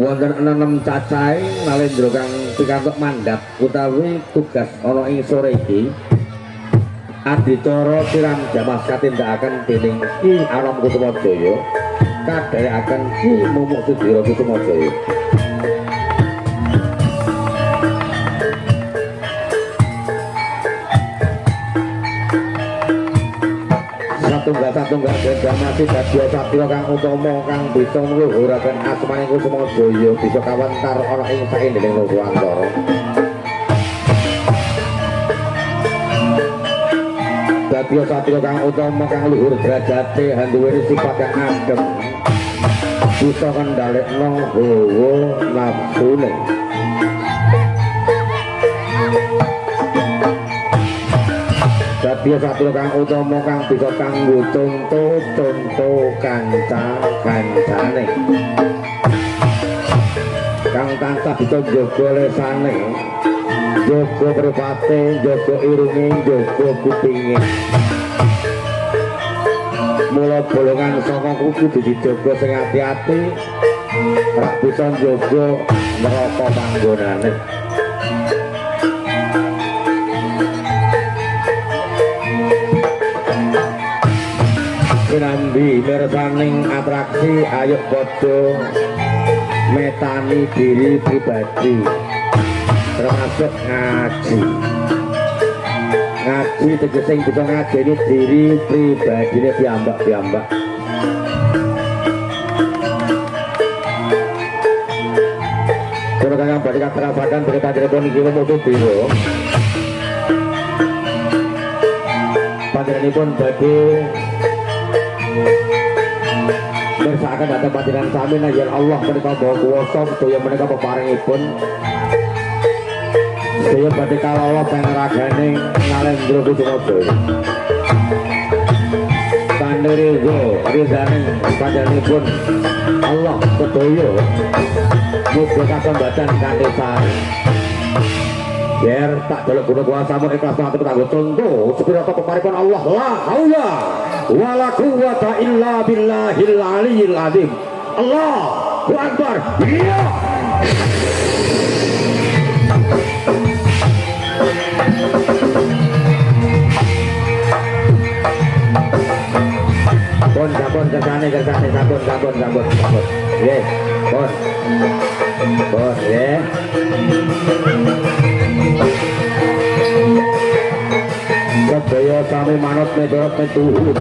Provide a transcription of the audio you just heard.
wonten 6 cacahing nalendra kang pikantuk mandat utawi tugas ana ing sore iki adicara siram jamas katindakaken dening Ki Anom Kusumajaya kadherekaken Ki Mumuk Sudira Kusumajaya. Satunggal Gajamati Dadya Satya kang utama kang bisa ngluhuraken asmaning Kusumajaya bisa kawentar ana ing saindhening Nuswantara. Dadya Satya kang utama kang luhur derajate handuweni sifat kang adem bisa kendhalekno hawa nafsune. Dadya Satya kang utama kang bisa kanggo conto kanca-kancane kang tansah bisa jaga lesane, jaga mripate, jaga irunge, jaga kupinge. Mula bolongan saka kudu dijaga sing ati-ati, ora bisa jaga neraka panggonane. Sinambi mirsaning atraksi ayo padha metani diri pribadi termasuk ngaji tegese bisa ngajeni diri pribadine piyambak-piyambak. Kula kang badhe katerasaken berita-berita niki mutu biro panjenenganipun badhe bersaakan datang panjenengan sami yen Allah menika bawa kuwasa sedaya menika peparingipun sedaya badhe kalala pangraganing Nalendra Kusumajaya pandirigo ridane panjenenganipun Allah sedaya muga kasembatan kanthi sari biar tak delok guna kuasamu ikhlas matur kanggo contoh sepirata peparingipun Allah la haula wala quwwata illa billahil aliyil azim. Allahu akbar. Iya. Sabun kersane sabun. Nggih, pun. Pun nggih. Sedaya sami manut miturut pitutur